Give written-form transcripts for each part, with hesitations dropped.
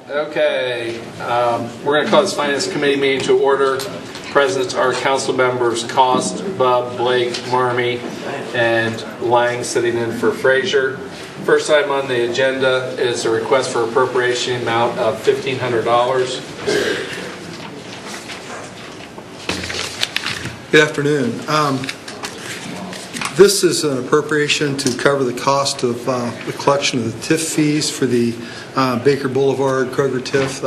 Okay, we're going to call this Finance Committee meeting to order. Present are council members Cost, Bubb, Blake, Marmee, and Lang sitting in for Frazier. First item on the agenda is a request for appropriation amount of $1,500. Good afternoon. This is an appropriation to cover the cost of the collection of the TIF fees for the Baker Boulevard Kroger TIF.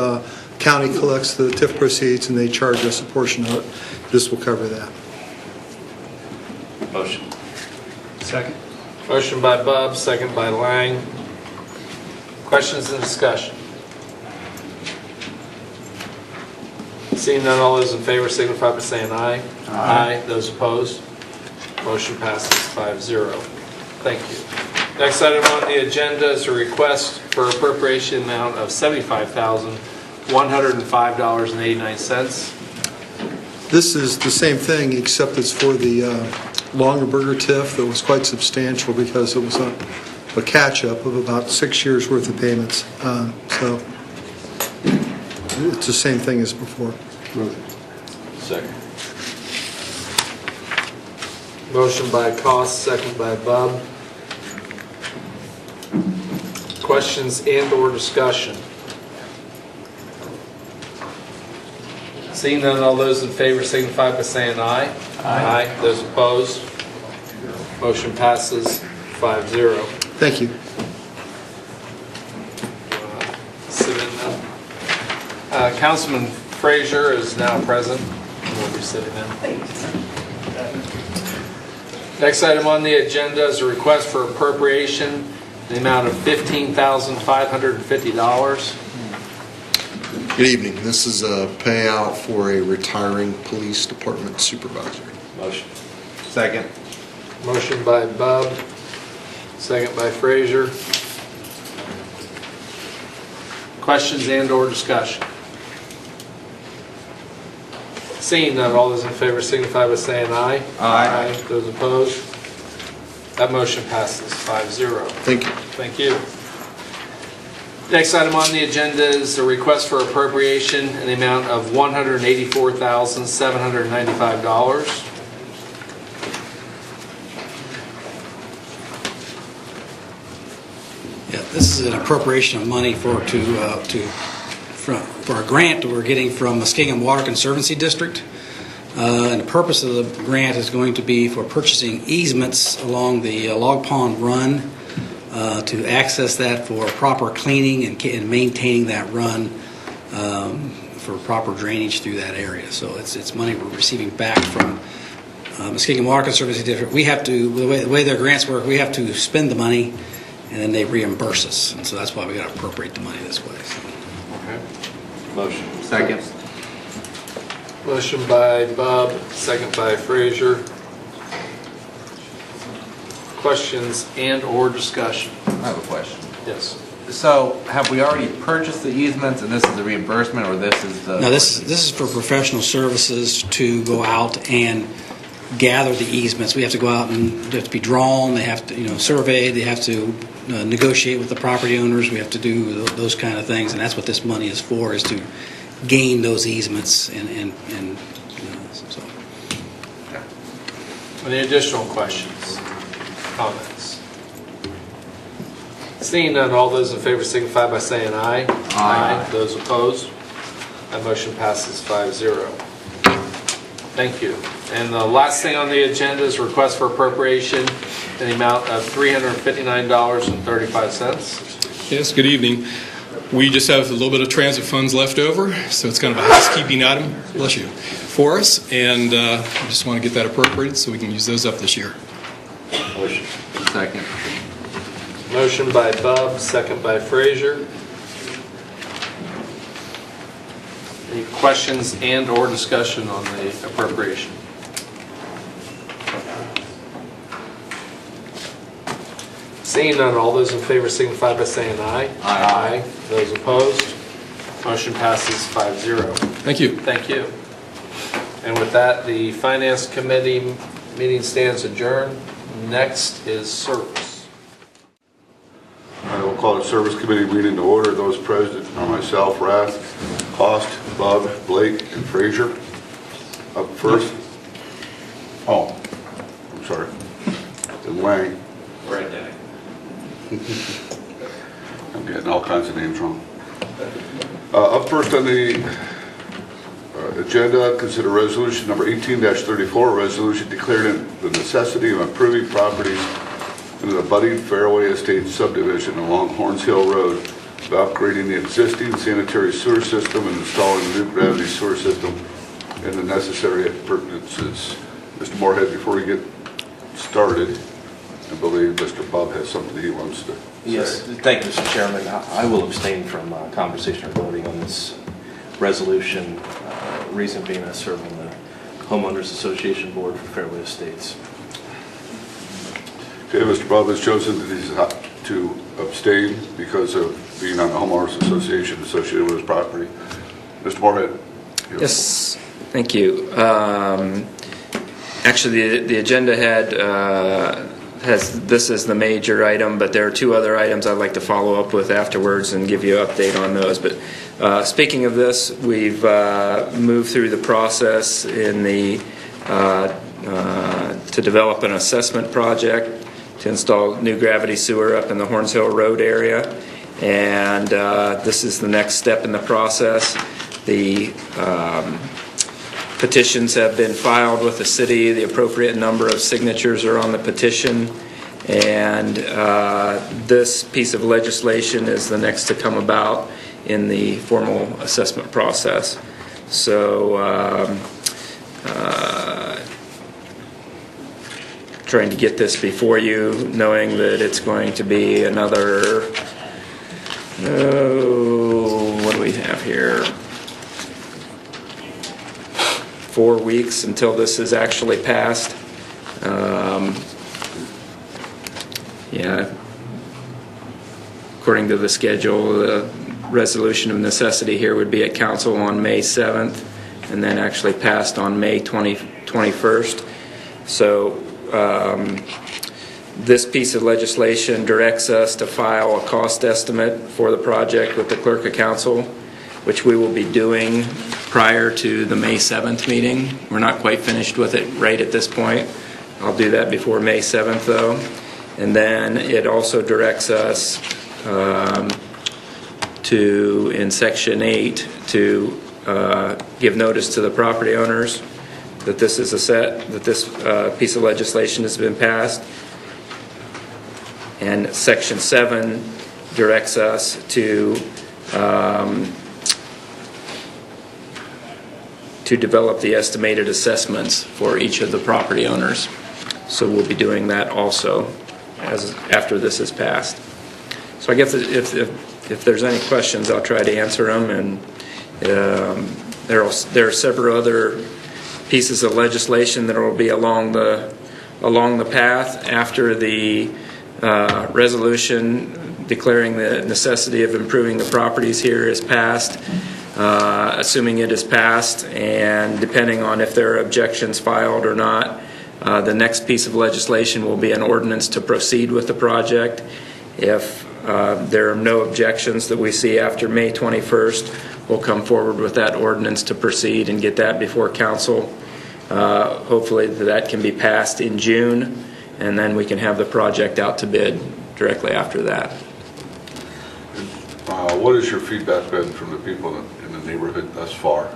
County collects the TIF proceeds and they charge us a portion of it. This will cover that. Motion. Second. Motion by Bubb, second by Lang. Questions and discussion? Seeing none, all those in favor signify by saying aye. Aye. Those opposed? Motion passes 5-0. Thank you. Next item on the agenda is a request for appropriation amount of $75,105.89. This is the same thing except it's for the longer burger TIF that was quite substantial because it was a catch-up of about 6 years worth of payments. So it's the same thing as before. Second. Motion by Cost, second by Bubb. Questions and or discussion? Seeing none, all those in favor signify by saying aye. Aye. Those opposed? Motion passes 5-0. Thank you. Sit in now. Councilman Frazier is now present. We'll be sitting in. Next item on the agenda is a request for appropriation in the amount of $15,550. Good evening. This is a payout for a retiring police department supervisor. Motion. Second. Motion by Bubb, second by Frazier. Questions and or discussion? Seeing none, all those in favor signify by saying aye. Aye. Those opposed? That motion passes 5-0. Thank you. Thank you. Next item on the agenda is a request for appropriation in the amount of $184,795. Yeah, this is an appropriation of money for a grant that we're getting from Muskingum Water Conservancy District. And the purpose of the grant is going to be for purchasing easements along the Log Pond Run to access that for proper cleaning and maintaining that run for proper drainage through that area. So it's money we're receiving back from Muskingum Water Conservancy District. We have to, the way their grants work, we have to spend the money and then they reimburse us. And so that's why we got to appropriate the money this way. So. Okay. Motion. Second. Motion by Bubb, second by Frazier. Questions and or discussion? I have a question. Yes. So, have we already purchased the easements, and this is the reimbursement, or this is the? No, this is for professional services to go out and gather the easements. We have to go out and they have to be drawn. They have to, survey. They have to negotiate with the property owners. We have to do those kind of things, and that's what this money is for: is to gain those easements and so. Okay. Any additional questions, comments? Seeing none, all those in favor signify by saying aye. Aye. Those opposed? That motion passes 5-0. Thank you. And the last thing on the agenda is request for appropriation in the amount of $359.35. Yes, good evening. We just have a little bit of transit funds left over, so it's kind of a housekeeping item, bless you, for us, and we just want to get that appropriated so we can use those up this year. Motion. Second. Motion by Bubb, second by Frazier. Any questions and or discussion on the appropriation? Seeing none, all those in favor signify by saying aye. Aye. Those opposed? Motion passes 5-0. Thank you. Thank you. And with that, the Finance Committee meeting stands adjourned. Next is service. I will call the Service Committee meeting to order. Those present are myself, Rath, Cost, Bub, Blake, and Frazier. Up first. Oh, I'm sorry. And Lang. Right, Danny. I'm getting all kinds of names wrong. Up first on the agenda, consider resolution number 18-34, a resolution declaring the necessity of improving properties in the abutting Fairway Estates subdivision along Horns Hill Road by upgrading the existing sanitary sewer system and installing a new gravity sewer system and the necessary appurtenances. Mr. Moorhead, before we get started, I believe Mr. Bob has something he wants to Yes, say. thank you, Mr. Chairman. I will abstain from conversation or voting on this resolution. Reason being I serve on the Homeowners Association Board for Fairway Estates. Okay, Mr. Bob has chosen to abstain because of being on the Homeowners Association associated with his property. Mr. Moorhead. Yes, thank you. Actually, the agenda has this as the major item, but there are two other items I'd like to follow up with afterwards and give you an update on those. But speaking of this, we've moved through the process in the to develop an assessment project to install new gravity sewer up in the Horns Hill Road area, and this is the next step in the process. The petitions have been filed with the city. The appropriate number of signatures are on the petition, and this piece of legislation is the next to come about in the formal assessment process. So trying to get this before you, knowing that it's going to be another, what do we have here? 4 weeks until this is actually passed. According to the schedule, the resolution of necessity here would be at council on May 7th and then actually passed on May 21st. So this piece of legislation directs us to file a cost estimate for the project with the clerk of council, which we will be doing prior to the May 7th meeting. We're not quite finished with it right at this point. I'll do that before May 7th, though. And then it also directs us to, in Section 8, to give notice to the property owners that this is that this piece of legislation has been passed. And Section 7 directs us to develop the estimated assessments for each of the property owners. So we'll be doing that also after this is passed. So I guess if there's any questions, I'll try to answer them. And there are several other pieces of legislation that will be along the path after the resolution declaring the necessity of improving the properties here is passed. Assuming it is passed, and depending on if there are objections filed or not, the next piece of legislation will be an ordinance to proceed with the project. If there are no objections that we see after May 21st, we'll come forward with that ordinance to proceed and get that before council. Hopefully that can be passed in June, and then we can have the project out to bid directly after that. What has your feedback been from the people in the neighborhood thus far?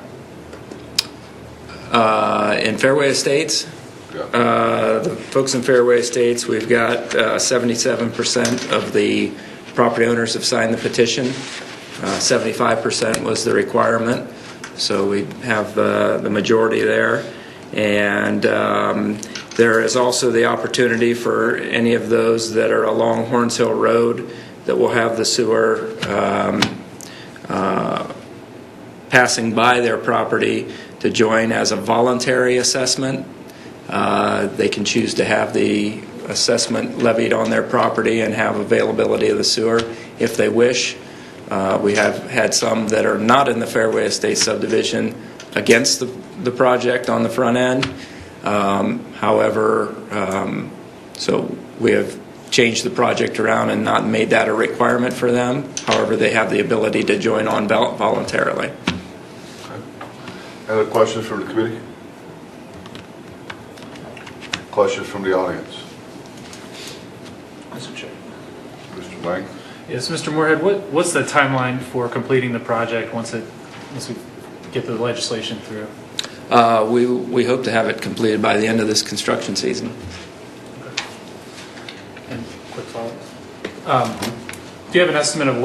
In Fairway Estates, the folks in Fairway Estates, we've got 77% of the property owners have signed the petition. 75% was the requirement, so we have the majority there. And there is also the opportunity for any of those that are along Horns Hill Road that will have the sewer passing by their property to join as a voluntary assessment. They can choose to have the assessment levied on their property and have availability of the sewer if they wish. We have had some that are not in the Fairway Estate subdivision against the project on the front end. However, so we have changed the project around and not made that a requirement for them. However, they have the ability to join on voluntarily. Any other questions from the committee? Questions from the audience? Mr. Chair. Mr. Lang? Yes, Mr. Moorhead, what's the timeline for completing the project once we get the legislation through? We hope to have it completed by the end of this construction season. Okay. And quick follow-up. Do you have an estimate of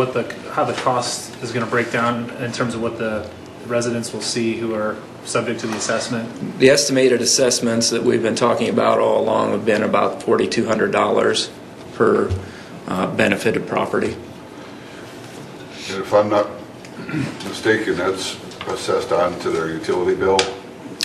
how the cost is going to break down in terms of what the residents will see who are subject to the assessment? The estimated assessments that we've been talking about all along have been about $4,200 per benefited property. And if I'm not mistaken, that's assessed onto their utility bill?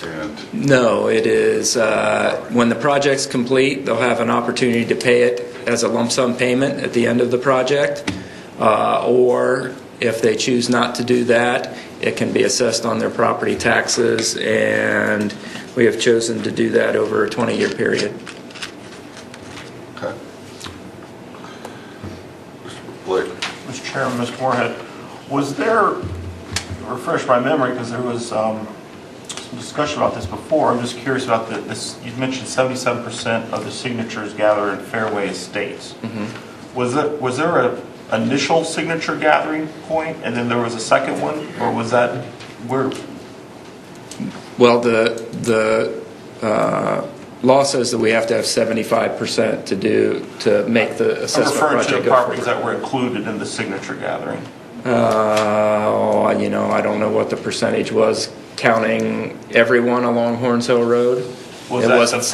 And No, it is, when the project's complete, they'll have an opportunity to pay it as a lump sum payment at the end of the project, or if they choose not to do that, it can be assessed on their property taxes, and we have chosen to do that over a 20-year period. okay. Mr. Blake? Mr. Chairman, Mr. Moorhead, was there, refresh my memory because there was some discussion about this before. I'm just curious about this. You mentioned 77% of the signatures gathered in Fairway Estates. Mm-hmm. Was there an initial signature gathering point and then there was a second one, or was that where? Well, the law says that we have to have 75% to make the I'm assessment referring project to the go properties forward. that were included in the signature gathering. I don't know what the percentage was counting everyone along Horns Hill Road. Was It that wasn't the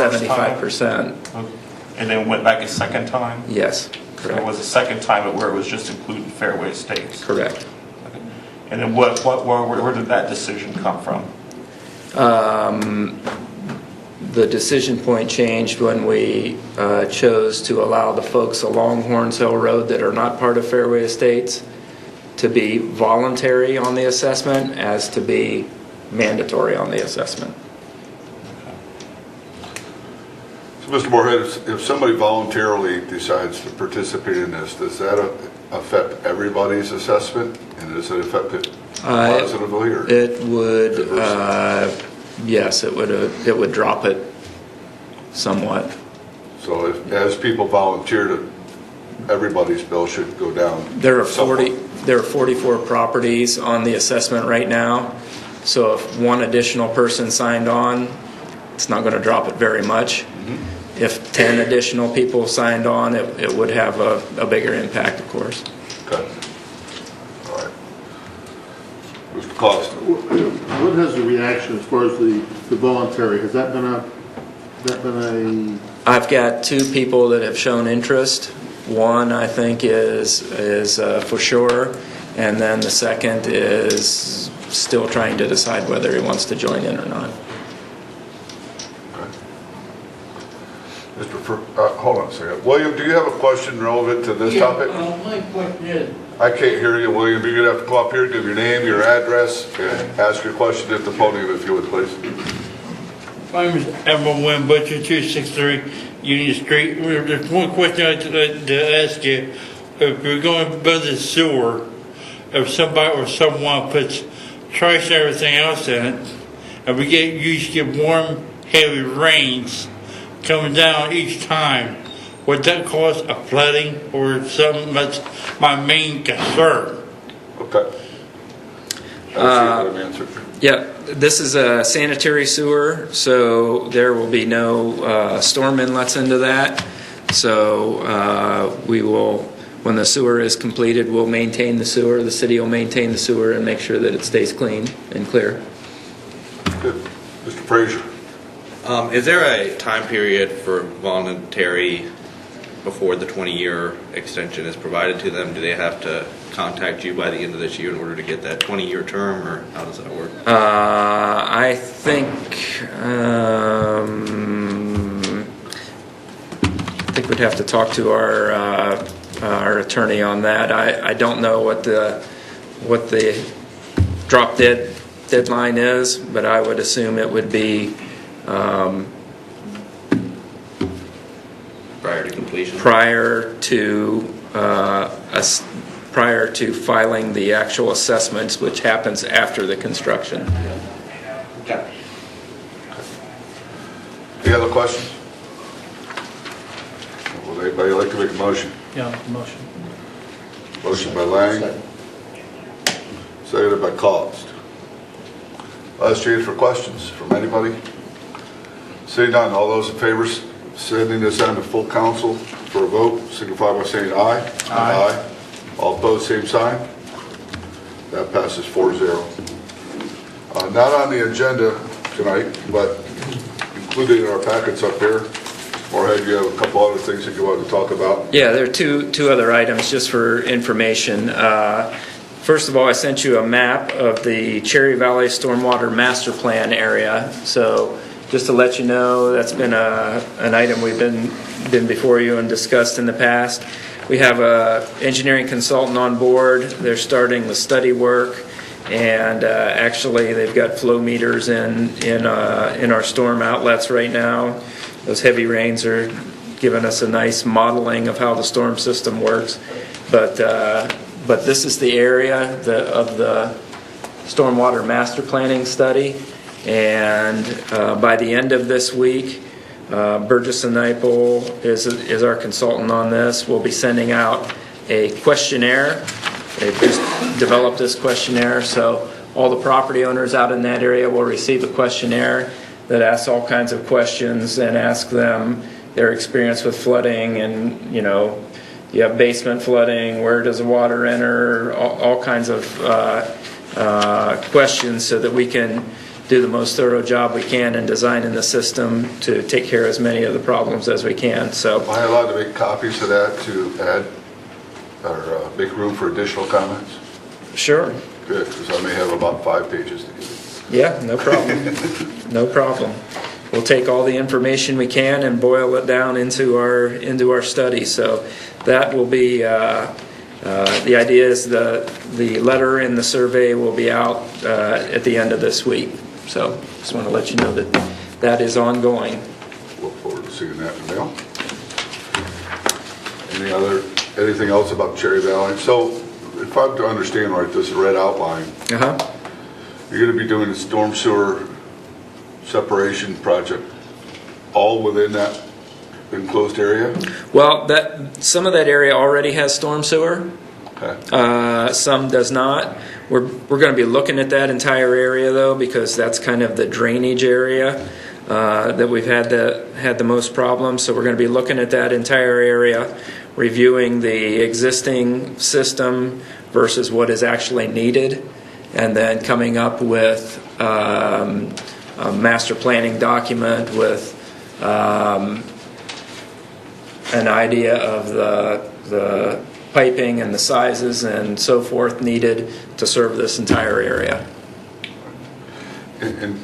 first time? 75%. And then went back a second time? Yes, So it correct. was a second time where it was just including Fairway Estates? Correct. And then where did that decision come from? The decision point changed when we chose to allow the folks along Horns Hill Road that are not part of Fairway Estates to be voluntary on the assessment as to be mandatory on the assessment. So, Mr. Moorhead, if somebody voluntarily decides to participate in this, does that affect everybody's assessment? And does it affect it positively? Or It would, adversely? yes, it would drop it somewhat. So as people volunteer to, everybody's bill should go down. There are somewhat. 44 properties on the assessment right now. So if one additional person signed on, it's not going to drop it very much. Mm-hmm. If 10 additional people signed on, it would have a bigger impact, of course. Okay. All right. Mr. Costa? What has the reaction as far as the voluntary? Has that been a? I've got 2 people that have shown interest. One, I think, is for sure, and then the second is still trying to decide whether he wants to join in or not. Hold on a second. William, do you have a question relevant to this topic? My question is, I can't hear you, William. You're going to have to come up here, give your name, your address, and ask your question at the podium if you would, please. my name is Emerald Wynn Butcher, 263 Union Street. There's one question I'd like to ask you. If you're going by the sewer, if somebody or someone puts trash and everything else in it, and we usually get warm, heavy rains coming down each time, would that cause a flooding or something? That's my main concern. Okay. I'll see if answer. Yeah, this is a sanitary sewer, so there will be no storm inlets into that. So we will, when the sewer is completed, we'll maintain the sewer. The city will maintain the sewer and make sure that it stays clean and clear. Good. Mr. Frazier? Is there a time period for voluntary before the 20-year extension is provided to them? Do they have to contact you by the end of this year in order to get that 20-year term, or how does that work? I think we'd have to talk to our attorney on that. I don't know what the drop dead deadline is, but I would assume it would be Prior to completion? completion? prior to filing the actual assessments, which happens after the construction. Okay. Any other questions? Would anybody like to make a motion? Yeah, motion. Motion by Lang, seconded by Cost. Last chance for questions from anybody? Seeing none, all those in favor sending this on to full council for a vote, signify by saying aye. Aye. All opposed, same sign. That passes 4-0. Not on the agenda tonight, but included in our packets up here. Moorhead, you have a couple other things that you want to talk about? Yeah, there are two other items just for information. First of all, I sent you a map of the Cherry Valley Stormwater Master Plan area. So just to let you know, that's been an item we've been before you and discussed in the past. We have a engineering consultant on board. They're starting the study work, and actually they've got flow meters in our storm outlets right now. Those heavy rains are giving us a nice modeling of how the storm system works. But this is the area of the stormwater master planning study, and by the end of this week, Burgess and Nyepel is our consultant on this. We'll be sending out a questionnaire. They've just developed this questionnaire, so all the property owners out in that area will receive a questionnaire that asks all kinds of questions and ask them their experience with flooding, and you have basement flooding, where does the water enter, all kinds of questions, so that we can do the most thorough job we can in designing the system to take care of as many of the problems as we can. So, Am I allowed to make copies of that to add or make room for additional comments? Sure. Good, because I may have about 5 pages to give. Yeah, no problem. No problem. We'll take all the information we can and boil it down into our study. So that will be the idea is the letter in the survey will be out at the end of this week. So just want to let you know that is ongoing. Look forward to seeing that in the mail. Anything else about Cherry Valley? So if I'm to understand right, this red outline, you're going to be doing a storm sewer separation project all within that enclosed area? Well, some of that area already has storm sewer. Okay. Some does not. We're going to be looking at that entire area though, because that's kind of the drainage area that we've had the most problems. So we're going to be looking at that entire area, reviewing the existing system versus what is actually needed, and then coming up with a master planning document with an idea of the piping and the sizes and so forth needed to serve this entire area. And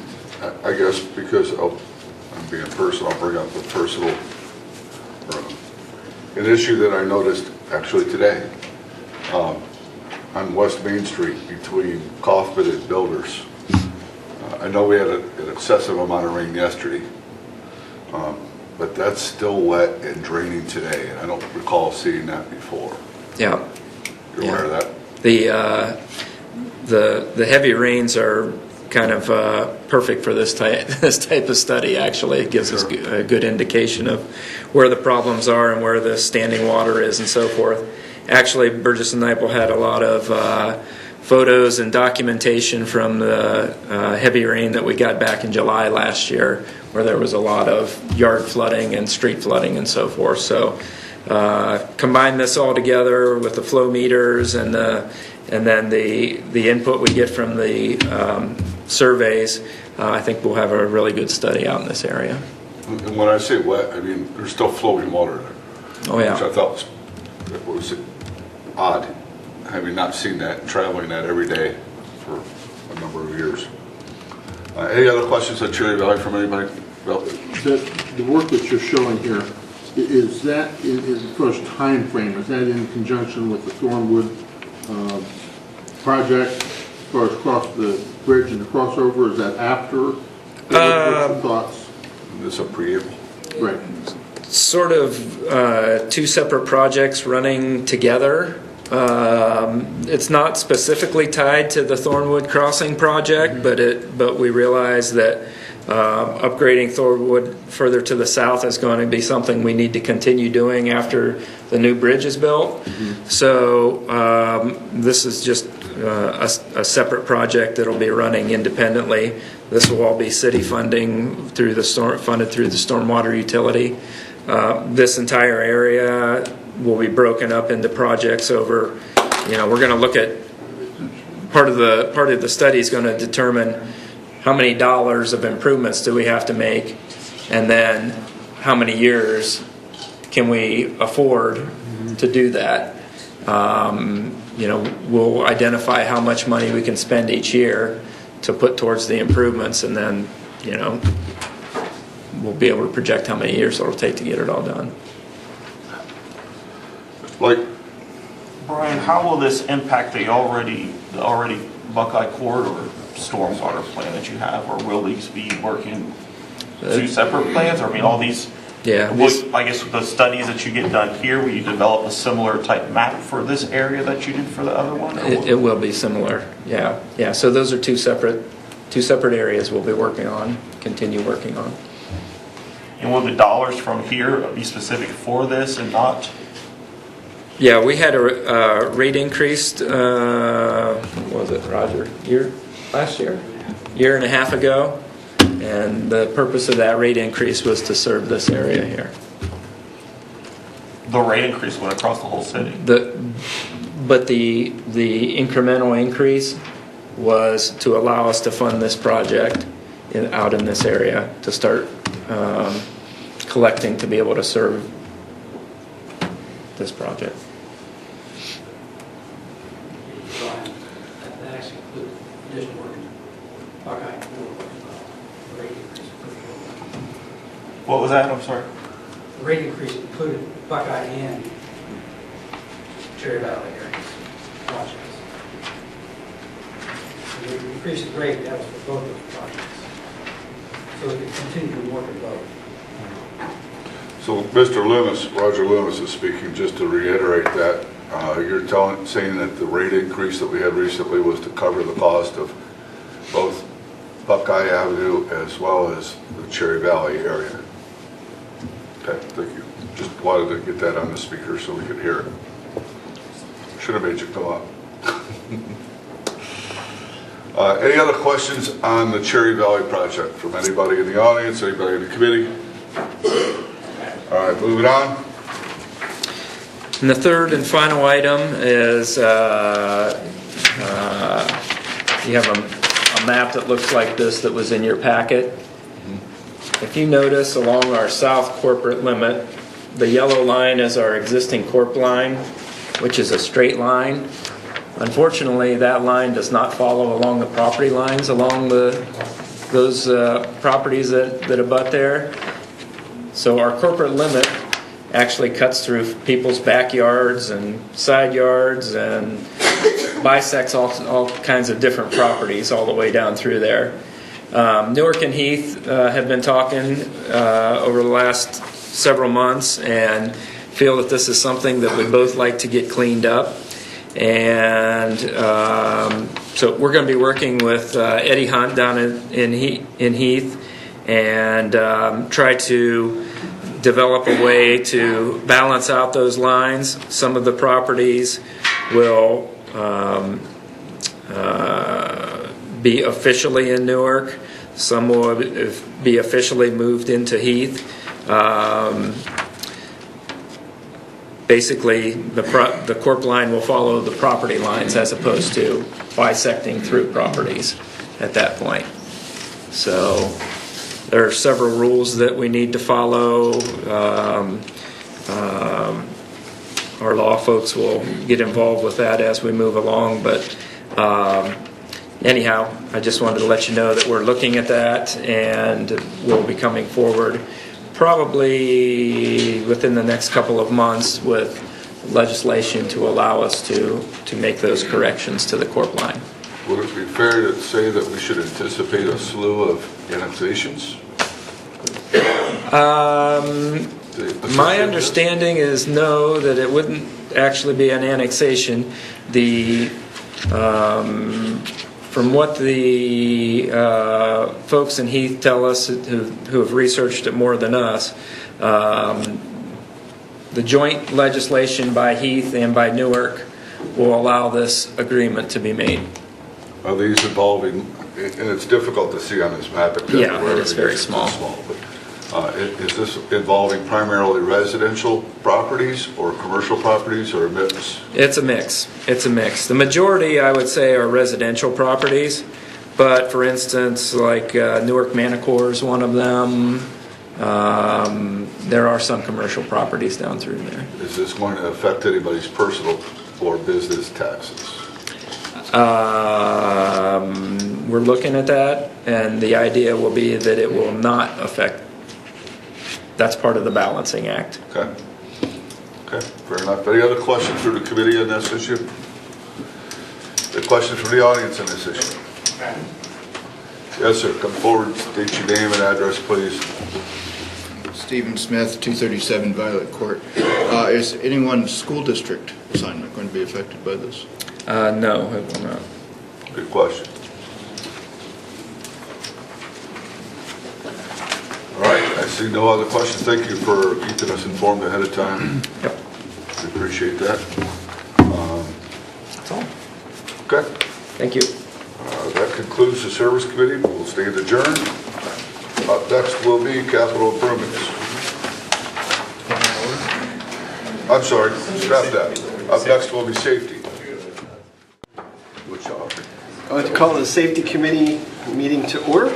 I guess because I'm being personal, I'll bring up a personal an issue that I noticed actually today on West Main Street between Kaufman and Builders. I know we had an excessive amount of rain yesterday, but that's still wet and draining today. I don't recall seeing that before. Yeah. You're aware of that? The heavy rains are kind of perfect for this type of study. Actually, it gives us a good indication of where the problems are and where the standing water is and so forth. Actually, Burgess and Nyepel had a lot of photos and documentation from the heavy rain that we got back in July last year, where there was a lot of yard flooding and street flooding and so forth. So combine this all together with the flow meters and then the input we get from the surveys, I think we'll have a really good study out in this area. And when I say wet, I mean there's still flowing water there. Oh yeah. Which I thought was odd, having not seen that, traveling that every day for a number of years. Any other questions on Cherry Valley from anybody? The work that you're showing here, is that, as far as time frame, is that in conjunction with the Thornwood project, as far as across the bridge and the crossover? Is that after? What's your thoughts? This is a preamble. Right. sort of two separate projects running together. It's not specifically tied to the Thornwood Crossing project, but we realize that upgrading Thornwood further to the south is going to be something we need to continue doing after the new bridge is built. So this is just a separate project that'll be running independently. This will all be city funding through funded through the stormwater utility. This entire area will be broken up into projects over, we're going to look at, part of the study is going to determine how many dollars of improvements do we have to make, and then how many years can we afford to do that. We'll identify how much money we can spend each year to put towards the improvements, and then, we'll be able to project how many years it'll take to get it all done. Brian, how will this impact the already Buckeye Corridor stormwater plan that you have, or will these be working two separate plans? Or I mean, all these. Yeah. I guess with the studies that you get done here, will you develop a similar type map for this area that you did for the other one? It will be similar. Yeah. So those are two separate areas we'll be continue working on. And will the dollars from here be specific for this and not? Yeah, we had a rate increase, what was it, Roger? Last year? Year and a half ago. And the purpose of that rate increase was to serve this area here. The rate increase went across the whole city. But the incremental increase was to allow us to fund this project out in this area, to start collecting to be able to serve this project. That actually includes additional work. Buckeye. What was that? I'm sorry. The rate increase included Buckeye and Cherry Valley areas projects. So we increased the rate, that was for both those projects. So we can continue to work at both. So Mr. Loomis, Roger Loomis is speaking, just to reiterate that. You're saying that the rate increase that we had recently was to cover the cost of both Buckeye Avenue as well as the Cherry Valley area. Okay, thank you. Just wanted to get that on the speaker so we could hear it. Should have made you come up. Any other questions on the Cherry Valley project from anybody in the audience, anybody in the committee? All right, moving on. And the third and final item is you have a map that looks like this that was in your packet. If you notice along our south corporate limit, the yellow line is our existing corp line, which is a straight line. Unfortunately, that line does not follow along the property lines along those properties that abut there. So our corporate limit actually cuts through people's backyards and side yards and bisects all kinds of different properties all the way down through there. Newark and Heath have been talking over the last several months and feel that this is something that we'd both like to get cleaned up. And so we're going to be working with Eddie Hunt down in Heath and try to develop a way to balance out those lines. Some of the properties will be officially in Newark. Some will be officially moved into Heath. Basically, the corp line will follow the property lines as opposed to bisecting through properties at that point. So there are several rules that we need to follow. Our law folks will get involved with that as we move along, but anyhow, I just wanted to let you know that we're looking at that and we'll be coming forward probably within the next couple of months with legislation to allow us to make those corrections to the corp line. Would it be fair to say that we should anticipate a slew of annexations? My understanding is no, that it wouldn't actually be an annexation. From what the folks in Heath tell us who have researched it more than us, the joint legislation by Heath and by Newark will allow this agreement to be made. Are these involving, and it's difficult to see on this map. Yeah, it is very small. But, is this involving primarily residential properties or commercial properties or a mix? It's a mix. It's a mix. The majority, I would say, are residential properties. But for instance, like Newark Manacor is one of them. There are some commercial properties down through there. Is this going to affect anybody's personal or business taxes? We're looking at that, and the idea will be that it will not affect. That's part of the balancing act. Okay. Okay, fair enough. Any other questions for the committee on this issue? Any questions from the audience on this issue? Yes, sir. Come forward, state your name and address, please. Stephen Smith, 237 Violet Court. Is anyone's school district assignment going to be affected by this? No, it will not. Good question. All right, I see no other questions. Thank you for keeping us informed ahead of time. Yep. We appreciate that. That's all. Okay. Thank you. That concludes the service committee. We'll stand adjourned. Up next will be capital improvements. I'm sorry, scrap that. Up next will be safety. I'd like to call the Safety Committee meeting to order.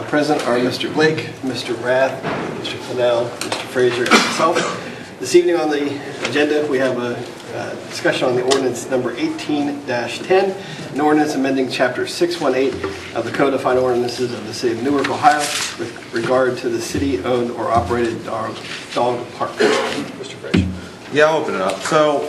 Present are Mr. Blake, Mr. Rath, Mr. Fennell, Mr. Frazier, and myself. This evening on the agenda, we have a discussion on the ordinance number 18-10, an ordinance amending Chapter 618 of the Codified Ordinances of the City of Newark, Ohio, with regard to the city-owned or operated dog park. Mr. Frazier. Yeah, I'll open it up. So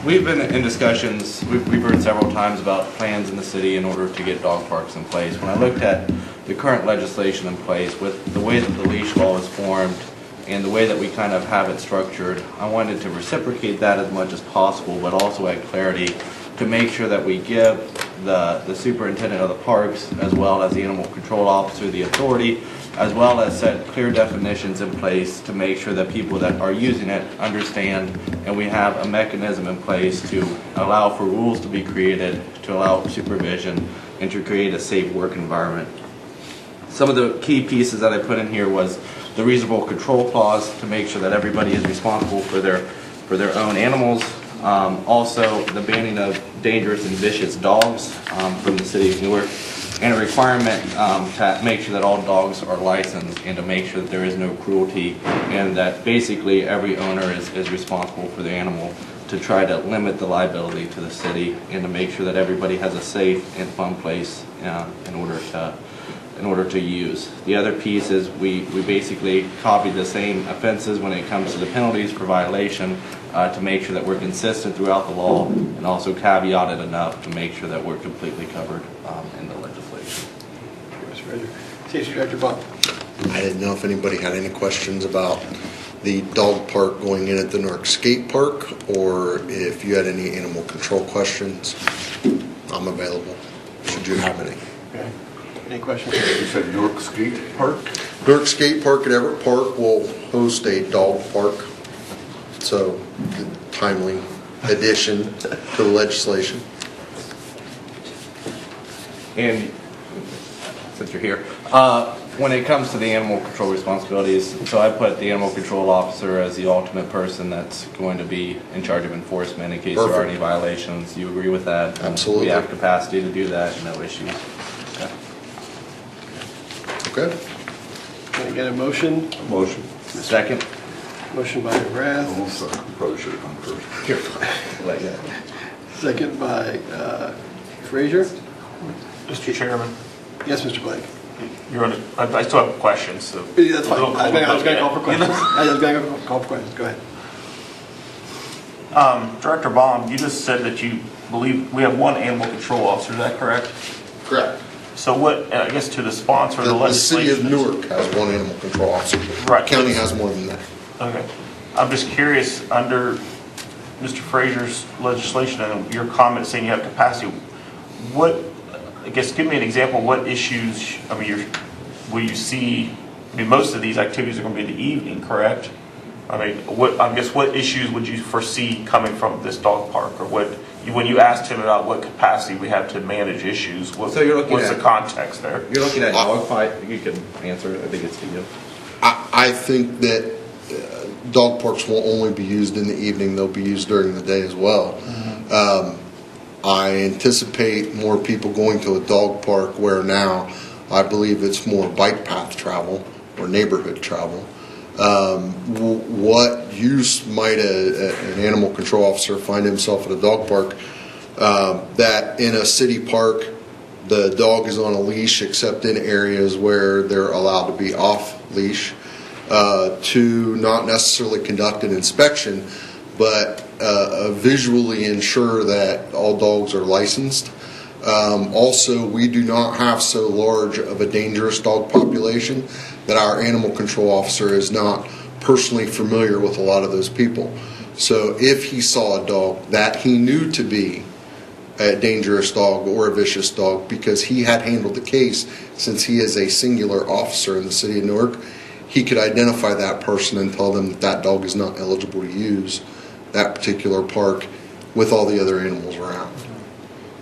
we've been in discussions, we've heard several times about plans in the city in order to get dog parks in place. When I looked at the current legislation in place with the way that the leash law is formed and the way that we kind of have it structured, I wanted to reciprocate that as much as possible, but also add clarity to make sure that we give the superintendent of the parks as well as the animal control officer the authority, as well as set clear definitions in place to make sure that people that are using it understand, and we have a mechanism in place to allow for rules to be created, to allow supervision, and to create a safe work environment. Some of the key pieces that I put in here was the reasonable control clause to make sure that everybody is responsible for their own animals. Also, the banning of dangerous and vicious dogs from the city of Newark, and a requirement to make sure that all dogs are licensed and to make sure that there is no cruelty and that basically every owner is responsible for the animal, to try to limit the liability to the city and to make sure that everybody has a safe and fun place in order to use. The other piece is we basically copied the same offenses when it comes to the penalties for violation to make sure that we're consistent throughout the law, and also caveated enough to make sure that we're completely covered in the legislation. Safety Director Bob. I didn't know if anybody had any questions about the dog park going in at the Newark Skate Park, or if you had any animal control questions. I'm available, should you have any. Okay. Any questions? You said Newark Skate Park? Newark Skate Park at Everett Park will host a dog park. So, timely addition to the legislation. And since you're here, when it comes to the animal control responsibilities, so I put the animal control officer as the ultimate person that's going to be in charge of enforcement in case there are any violations. You agree with that? Absolutely. We have capacity to do that, no issues. Okay. Can I get a motion? Motion. Second. Motion by Rath. Probably should have gone first. Here. Let you. Second by Frazier. Mr. Chairman. Yes, Mr. Blake. I still have questions. So Yeah, that's fine. I was going to call for questions. I was going to call for questions. Go ahead. Director Baum, you just said that you believe we have one animal control officer. Is that correct? Correct. So what, I guess to the sponsor of the The city legislation. of Newark has one animal control officer. Right. County has more than that. Okay. I'm just curious, under Mr. Frazier's legislation and your comment saying you have capacity, I guess, give me an example, what issues, will you see, most of these activities are going to be in the evening, correct? What issues would you foresee coming from this dog park? Or when you asked him about what capacity we have to manage issues, what's the context there? You're looking at dog fight, you can answer, I think it's to you. I think that dog parks will only be used in the evening. They'll be used during the day as well. I anticipate more people going to a dog park where now I believe it's more bike path travel or neighborhood travel. What use might an animal control officer find himself at a dog park that in a city park the dog is on a leash except in areas where they're allowed to be off leash, to not necessarily conduct an inspection but visually ensure that all dogs are licensed. Also, we do not have so large of a dangerous dog population that our animal control officer is not personally familiar with a lot of those people. So if he saw a dog that he knew to be a dangerous dog or a vicious dog, because he had handled the case since he is a singular officer in the city of Newark, he could identify that person and tell them that that dog is not eligible to use that particular park with all the other animals around.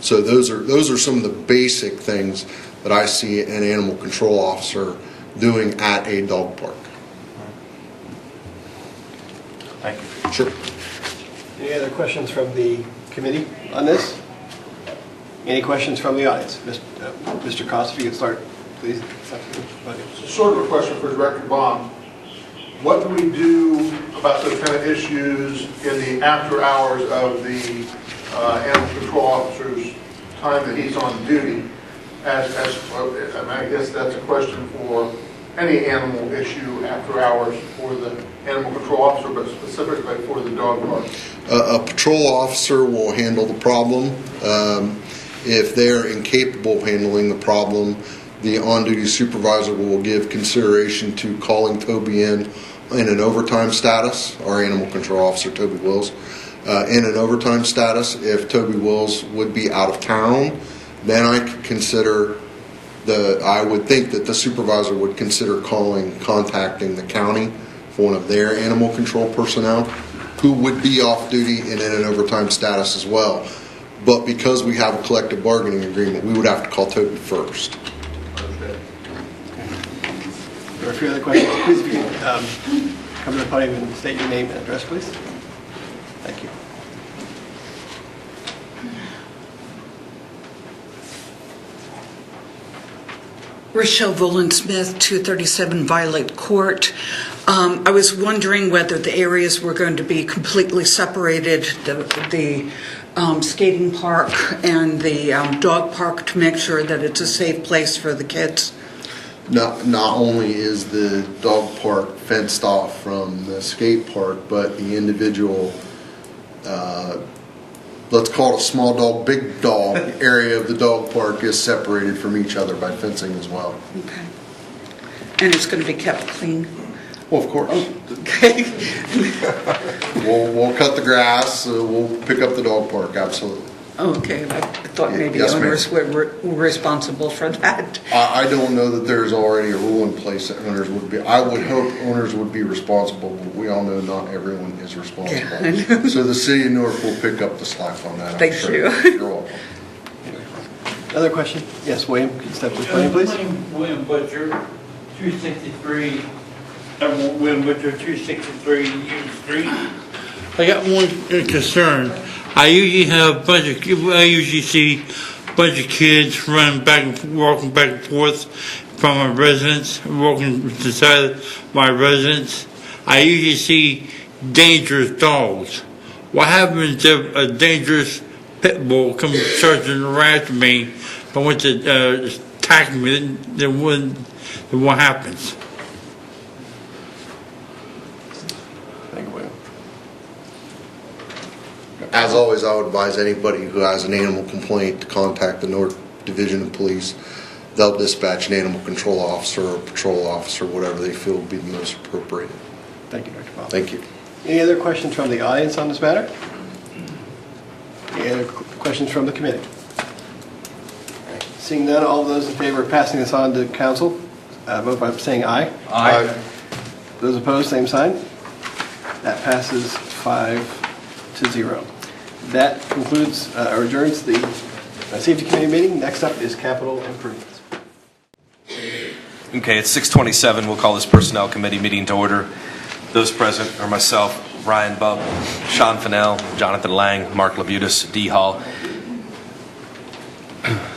So those are some of the basic things that I see an animal control officer doing at a dog park. Thank you. Sure. Any other questions from the committee on this? Any questions from the audience? Mr. Costa, if you could start, please. It's sort of a question for Director Bond. What do we do about those kind of issues in the after hours of the animal control officer's time that he's on duty? I guess that's a question for any animal issue after hours for the animal control officer, but specifically for the dog park. A patrol officer will handle the problem. If they're incapable of handling the problem, the on-duty supervisor will give consideration to calling Toby in an overtime status, our animal control officer, Toby Wills. In an overtime status, if Toby Wills would be out of town, then I could consider I would think that the supervisor would consider contacting the county for one of their animal control personnel who would be off duty and in an overtime status as well. But because we have a collective bargaining agreement, we would have to call Toby first. There are a few other questions. Please, if you can come to the podium and state your name and address, please. Thank you. Rochelle Volan-Smith, 237 Violet Court. I was wondering whether the areas were going to be completely separated, the skating park and the dog park, to make sure that it's a safe place for the kids. Not only is the dog park fenced off from the skate park, but the individual, let's call it a small dog, big dog area of the dog park is separated from each other by fencing as well. Okay. And it's going to be kept clean? Well, of course. Okay. We'll cut the grass, we'll pick up the dog park, absolutely. Okay, I thought maybe Yes, owners were responsible for that. I don't know that there's already a rule in place that owners would be. I would hope owners would be responsible, but we all know not everyone is responsible. Yeah, so the city of Newark will pick up the slack on that. Thank sure. you. You're welcome. Another question? Yes, William, can you step to the podium, please? William Butcher, 263, William Butcher, 263 Union Street. I got one concern. I usually see a bunch of kids running back and walking back and forth from my residence, walking to the side of my residence. I usually see dangerous dogs. What happens if a dangerous pit bull comes charging around me? If I want to attack me, then what happens? As always, I would advise anybody who has an animal complaint to contact the Newark Division of Police. They'll dispatch an animal control officer or patrol officer, whatever they feel would be the most appropriate. Thank you, Dr. Baum. Thank you. Any other questions from the audience on this matter? Any other questions from the committee? Seeing none, all those in favor of passing this on to council, vote by saying aye. Aye. Those opposed, same sign. That passes 5-0. That concludes or adjourns the Safety Committee meeting. Next up is capital improvements. Okay, it's 6:27. We'll call this Personnel Committee meeting to order. Those present are myself, Ryan Bubb, Sean Fennell, Jonathan Lang, Mark Labutus, D. Hall.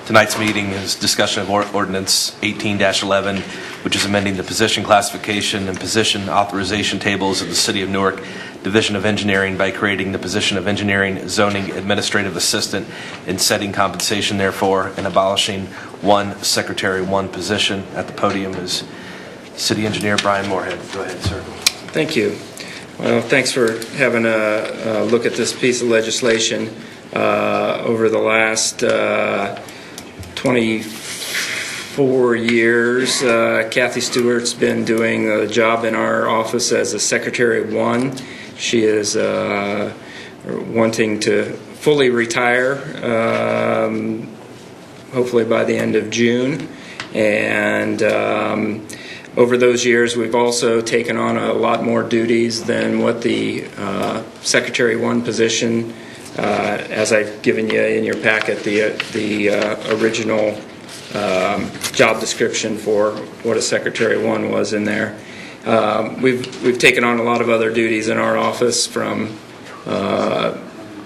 Tonight's meeting is discussion of ordinance 18-11, which is amending the position classification and position authorization tables of the City of Newark Division of Engineering by creating the position of Engineering Zoning Administrative Assistant and setting compensation therefore, and abolishing one Secretary 1 position. At the podium is City Engineer Brian Moorhead. Go ahead, sir. Thank you. Well, thanks for having a look at this piece of legislation. Over the last 24 years, Kathy Stewart's been doing a job in our office as a Secretary 1. She is wanting to fully retire, hopefully by the end of June. And over those years, we've also taken on a lot more duties than what the Secretary 1 position, as I've given you in your packet, the original job description for what a Secretary 1 was in there. We've taken on a lot of other duties in our office, from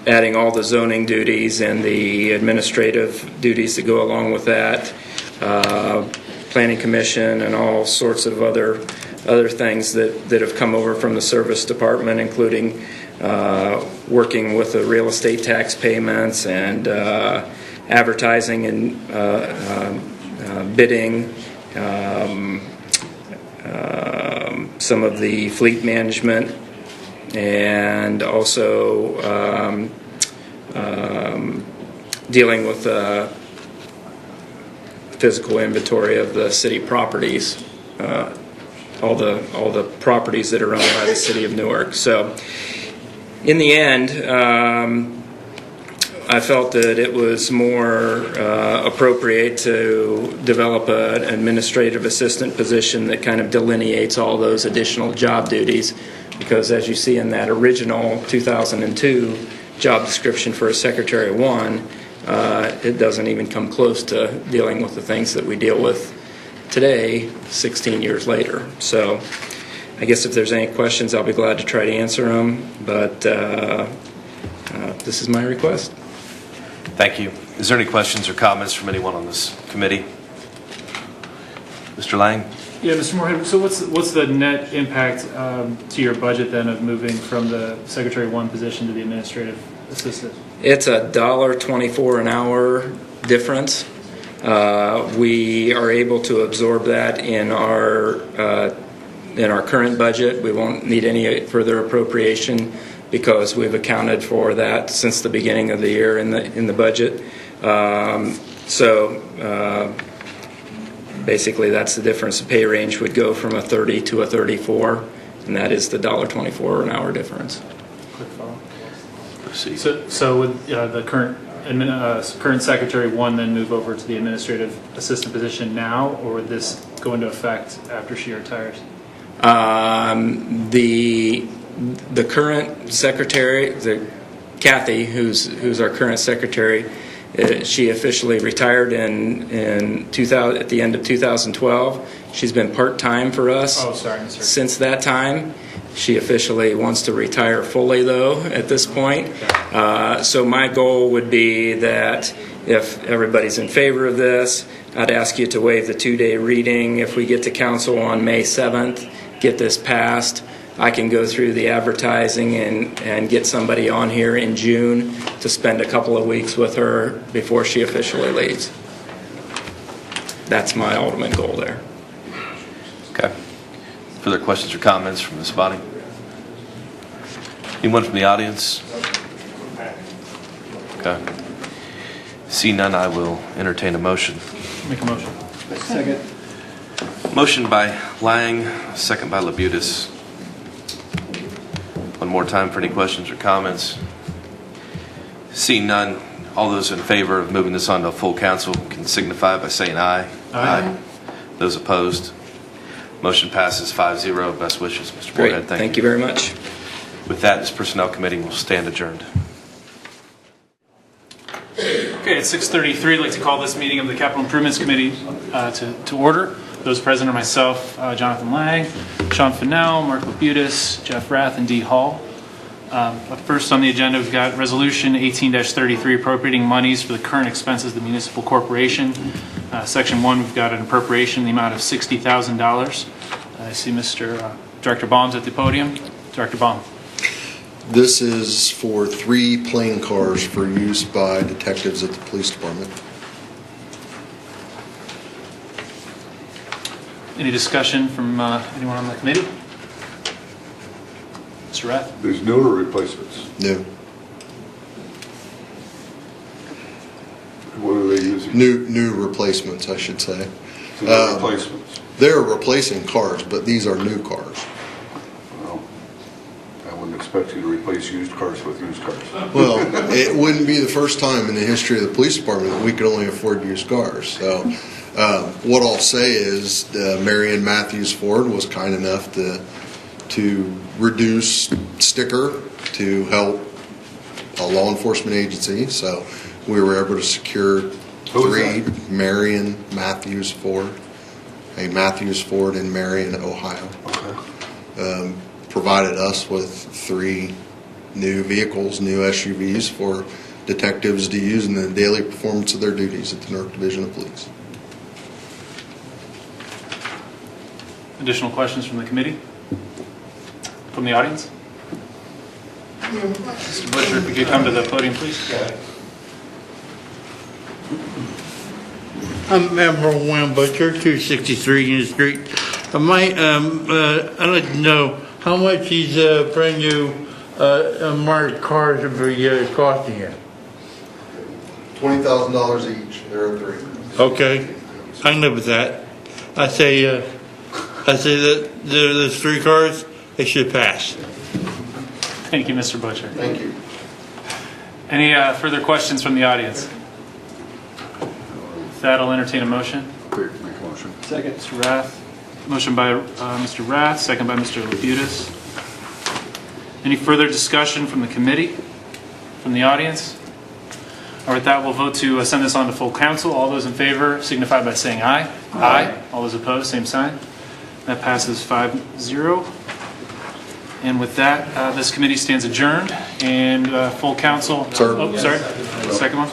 adding all the zoning duties and the administrative duties that go along with that, planning commission, and all sorts of other things that have come over from the service department, including working with the real estate tax payments and advertising and bidding, some of the fleet management, and also dealing with physical inventory of the city properties, all the properties that are owned by the City of Newark. So in the end, I felt that it was more appropriate to develop an administrative assistant position that kind of delineates all those additional job duties, because as you see in that original 2002 job description for a Secretary 1, it doesn't even come close to dealing with the things that we deal with today, 16 years later. So I guess if there's any questions, I'll be glad to try to answer them, but this is my request. Thank you. Is there any questions or comments from anyone on this committee? Mr. Lang? Yeah, Mr. Moorhead, so what's the net impact to your budget then of moving from the Secretary 1 position to the administrative assistant? It's $1.24 an hour difference. We are able to absorb that in our current budget. We won't need any further appropriation because we've accounted for that since the beginning of the year in the budget. Basically, that's the difference. The pay range would go from a 30 to a 34, and that is the $1.24 an hour difference. Quick follow-up. Proceed. So would the current Secretary 1 then move over to the administrative assistant position now, or would this go into effect after she retires? The current secretary, Kathy, who's our current secretary, she officially retired at the end of 2012. She's been part-time for us since that time. She officially wants to retire fully, though, at this point. So my goal would be that if everybody's in favor of this, I'd ask you to waive the 2-day reading. If we get to council on May 7th, get this passed, I can go through the advertising and get somebody on here in June to spend a couple of weeks with her before she officially leaves. That's my ultimate goal there. Okay. Further questions or comments from this body? Anyone from the audience? Okay. See none, I will entertain a motion. Make a motion. Second. Motion by Lang, second by Labutus. one more time for any questions or comments. Seeing none, all those in favor of moving this on to full council can signify by saying aye. Aye. Those opposed, motion passes 5-0. Best wishes, Mr. Great, Moorhead. thank you very much. With that, this Personnel Committee will stand adjourned. Okay, at 6:33, I'd like to call this meeting of the Capital Improvements Committee to order. Those present are myself, Jonathan Lang, Sean Fennell, Mark Labutus, Jeff Rath, and Dee Hall. But first on the agenda, we've got Resolution 18-33 appropriating monies for the current expenses of the municipal corporation. Section 1, we've got an appropriation in the amount of $60,000. I see Mr. Director Baum's at the podium. Director Baum. This is for 3 plane cars for use by detectives at the police department. Any discussion from anyone on the committee? Mr. Rath? There's newer replacements. New. What are they using? New replacements, I should say. So they're replacements. They're replacing cars, but these are new cars. Well, I wouldn't expect you to replace used cars with used cars. Well, it wouldn't be the first time in the history of the police department that we could only afford used cars. So what I'll say is Marion Matthews Ford was kind enough to reduce sticker to help a law enforcement agency. So we were able to secure 3 Marion Matthews Ford, a Matthews Ford in Marion, Ohio. Okay. Provided us with 3 new vehicles, new SUVs for detectives to use in the daily performance of their duties at the Newark Division of Police. Additional questions from the committee? From the audience? Mr. Butcher, if you could come to the podium, please. I'm Member Wayne Butcher, 263 Union Street. I'd like to know how much these brand new marked cars will be costing you. $20,000 each. There are 3. Okay, I can live with that. I say that those 3 cars, they should pass. Thank you, Mr. Butcher. Thank you. Any further questions from the audience? With that, I'll entertain a motion. Make a motion. Second. Mr. Rath. Motion by Mr. Rath, second by Mr. Labutus. Any further discussion from the committee, from the audience? Or with that, we'll vote to send this on to full council. All those in favor signify by saying aye. Aye. All those opposed, same sign. That passes 5-0. And with that, this committee stands adjourned, and full council. Sir. Oh, sorry. Second one?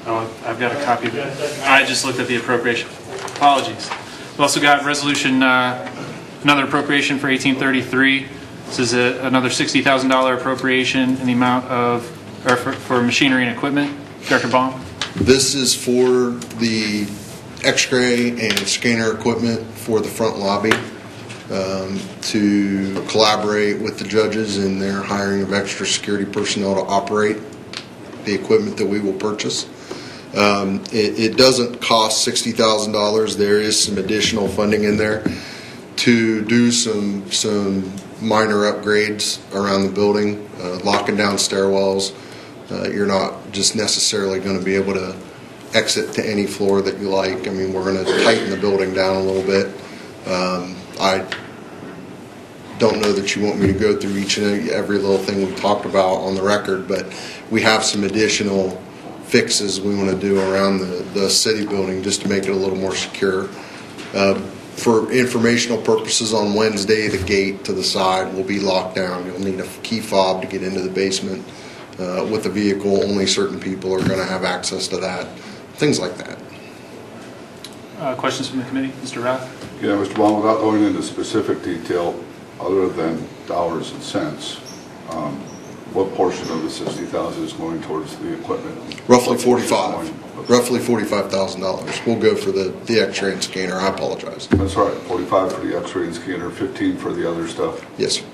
Oh, I've got a copy of it. I just looked at the appropriation. Apologies. We've also got resolution, another appropriation for 1833. This is another $60,000 appropriation in the amount of, or for machinery and equipment. Director Baum? This is for the X-ray and scanner equipment for the front lobby to collaborate with the judges in their hiring of extra security personnel to operate the equipment that we will purchase. It doesn't cost $60,000. There is some additional funding in there to do some minor upgrades around the building, locking down stairwells. You're not just necessarily going to be able to exit to any floor that you like. I mean, we're going to tighten the building down a little bit. I don't know that you want me to go through each and every little thing we talked about on the record, but we have some additional fixes we want to do around the city building just to make it a little more secure. For informational purposes, on Wednesday, the gate to the side will be locked down. You'll need a key fob to get into the basement. With the vehicle, only certain people are going to have access to that. Things like that. Questions from the committee? Mr. Rath? Yeah, Mr. Baum, without going into specific detail, other than dollars and cents, what portion of the $60,000 is going towards the equipment? Roughly $45,000. We'll go for the X-ray and scanner. I apologize. That's right, 45 for the X-ray and scanner, 15 for the other stuff. Yes, sir.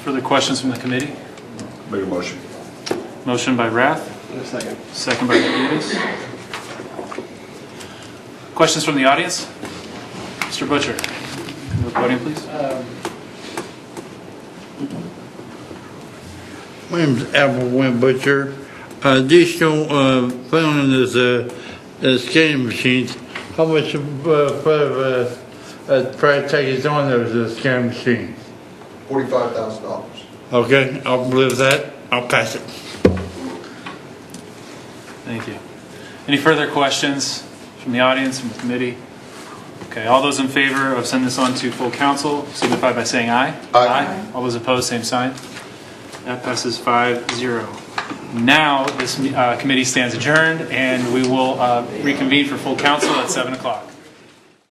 Further questions from the committee? Make a motion. Motion by Rath. Second. Second by Labutus. Questions from the audience? Mr. Butcher, come to the podium, please. My name's Apple Wynn Butcher. Additional funding is scanning machines. How much price tag is on those scanning machines? $45,000. Okay, I'll believe that. I'll pass it. Thank you. Any further questions from the audience, from the committee? Okay, all those in favor of sending this on to full council signify by saying aye. Aye. All those opposed, same sign. That passes 5-0. Now, this committee stands adjourned, and we will reconvene for full council at 7 o'clock.